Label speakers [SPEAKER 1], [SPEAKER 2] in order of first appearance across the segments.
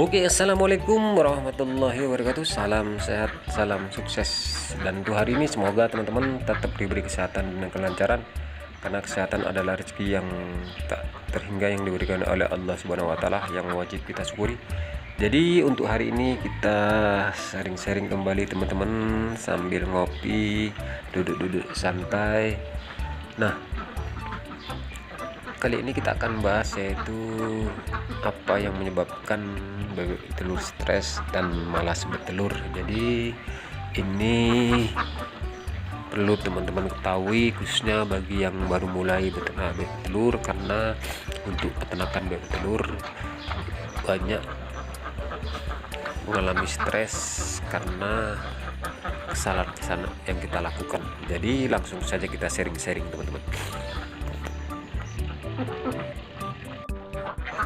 [SPEAKER 1] Oke, assalamualaikum warahmatullahi wabarakatuh. Salam sehat, salam sukses. Dan untuk hari ini semoga teman-teman tetap diberi kesehatan dan kelancaran, karena kesehatan adalah rezeki yang tak terhingga yang diberikan oleh Allah Subhanahu wa taala, yang wajib kita syukuri. Jadi untuk hari ini kita sharing-sharing kembali teman-teman sambil ngopi, duduk-duduk santai. Nah, kali ini kita akan bahas yaitu apa yang menyebabkan bebek telur stres dan malas bertelur. Jadi ini perlu teman-teman ketahui, khususnya bagi yang baru mulai beternak bebek telur, karena untuk peternakan bebek telur banyak mengalami stres karena kesalahan-kesalahan yang kita lakukan. Jadi langsung saja kita sharing-sharing teman-teman.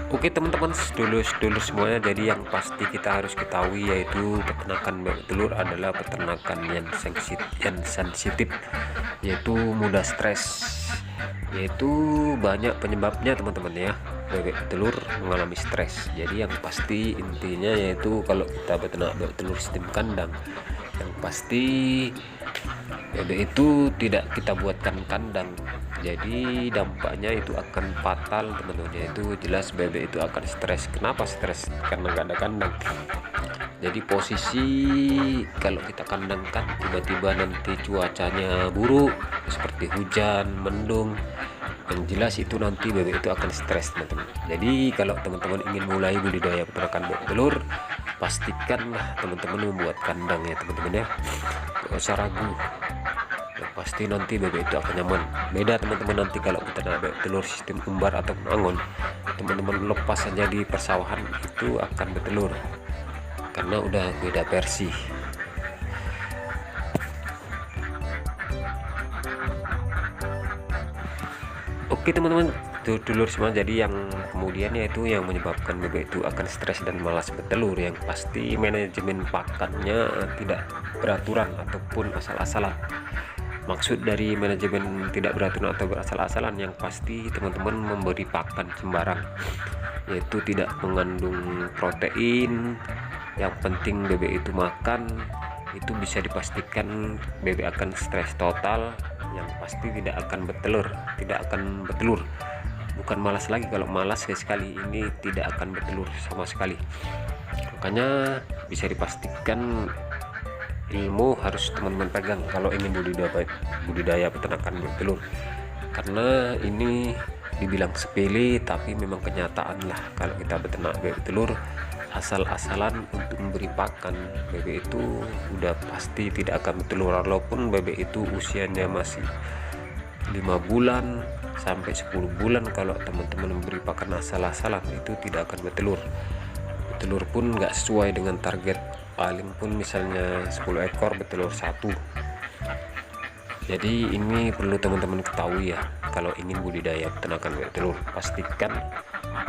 [SPEAKER 1] Oke teman-teman, sedulur-sedulur semuanya, jadi yang pasti kita harus ketahui yaitu peternakan bebek telur adalah peternakan yang sensitif, yaitu mudah stres, yaitu banyak penyebabnya teman-teman ya. Bebek telur mengalami stres, jadi yang pasti intinya yaitu kalau kita beternak bebek telur sistem kandang, yang pasti bebek itu tidak kita buatkan kandang, jadi dampaknya itu akan fatal teman-teman. Yaitu jelas bebek itu akan stres. Kenapa stres? Karena nggak ada kandang. Jadi posisi kalau kita kandangkan tiba-tiba nanti cuacanya buruk seperti hujan, mendung, yang jelas itu nanti bebek itu akan stres teman-teman. Jadi kalau teman-teman ingin mulai budidaya peternakan bebek telur, pastikanlah teman-teman membuat kandang ya teman-teman ya. Gak usah ragu, yang pasti nanti bebek itu akan nyaman. Beda teman-teman nanti kalau kita bebek telur sistem umbar atau angon, teman-teman lepas saja di persawahan itu akan bertelur, karena udah beda versi. Oke teman-teman, dulur semua, jadi yang kemudian yaitu yang menyebabkan bebek itu akan stres dan malas bertelur, yang pasti manajemen pakannya tidak beraturan ataupun asal-asalan. Maksud dari manajemen tidak beraturan atau berasal-asalan, yang pasti teman-teman memberi pakan sembarang, yaitu tidak mengandung protein. Yang penting bebek itu makan, itu bisa dipastikan bebek akan stres total, yang pasti tidak akan bertelur. Bukan malas lagi, kalau malas sekali ini tidak akan bertelur sama sekali. Makanya bisa dipastikan ilmu harus teman-teman pegang kalau ingin budidaya peternakan bebek telur, karena ini dibilang sepele tapi memang kenyataan lah. Kalau kita beternak bebek telur asal-asalan untuk memberi pakan, bebek itu udah pasti tidak akan bertelur, walaupun bebek itu usianya masih 5 bulan sampai 10 bulan. Kalau teman-teman memberi pakan asal-asalan itu tidak akan bertelur. Telur pun nggak sesuai dengan target, paling pun misalnya 10 ekor bertelur 1. Jadi ini perlu teman-teman ketahui ya, kalau ingin budidaya peternakan bebek telur, pastikan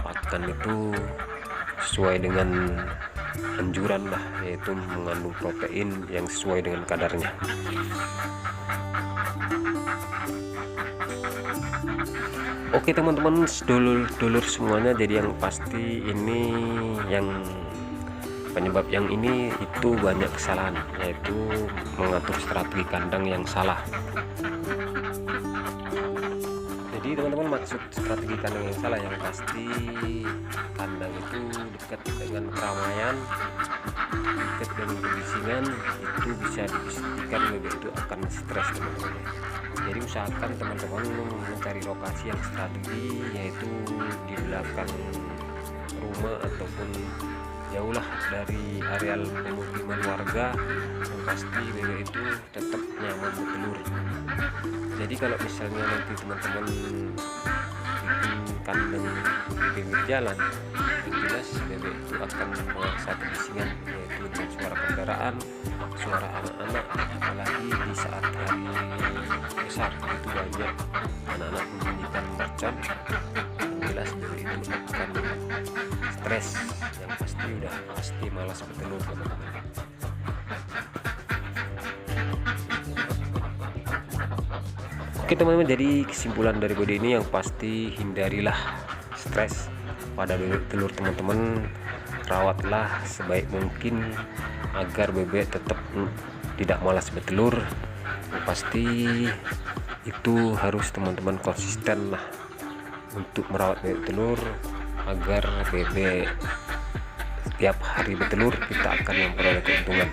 [SPEAKER 1] pakan itu sesuai dengan anjuran lah, yaitu mengandung protein yang sesuai dengan kadarnya. Oke teman-teman, dulur semuanya, jadi yang pasti ini yang penyebab yang ini itu banyak kesalahan, yaitu mengatur strategi kandang yang salah. Jadi teman-teman, maksud strategi kandang yang salah, yang pasti kandang itu dekat dengan keramaian, dekat dengan kebisingan, itu bisa dipastikan bebek itu akan stres teman-teman. Jadi usahakan teman-teman mencari lokasi yang strategi, yaitu di belakang rumah ataupun jauhlah dari areal pemukiman warga, yang pasti bebek itu tetap nyaman bertelur. Jadi kalau misalnya nanti teman-teman bikin kandang di pinggir jalan, yang jelas bebek itu akan mengaksa kebisingan, yaitu dengan suara kendaraan, suara anak-anak, apalagi di saat hari besar itu banyak anak-anak membunyikan mercon, yang jelas bebek itu akan stres, yang pasti malas bertelur teman-teman. Oke teman-teman, jadi kesimpulan dari video ini yang pasti hindarilah stres pada bebek telur teman-teman, rawatlah sebaik mungkin agar bebek tetap tidak malas bertelur. Yang pasti itu harus teman-teman konsisten lah untuk merawat bebek telur agar bebek tiap hari bertelur kita akan memperoleh keuntungan.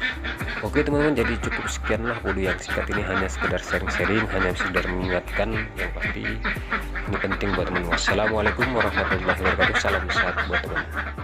[SPEAKER 1] Oke teman-teman, jadi cukup sekianlah video yang singkat ini, hanya sekedar sharing-sharing, hanya sekedar mengingatkan. Yang pasti ini penting buat teman-teman. Wassalamualaikum warahmatullahi wabarakatuh. Salam sehat buat teman.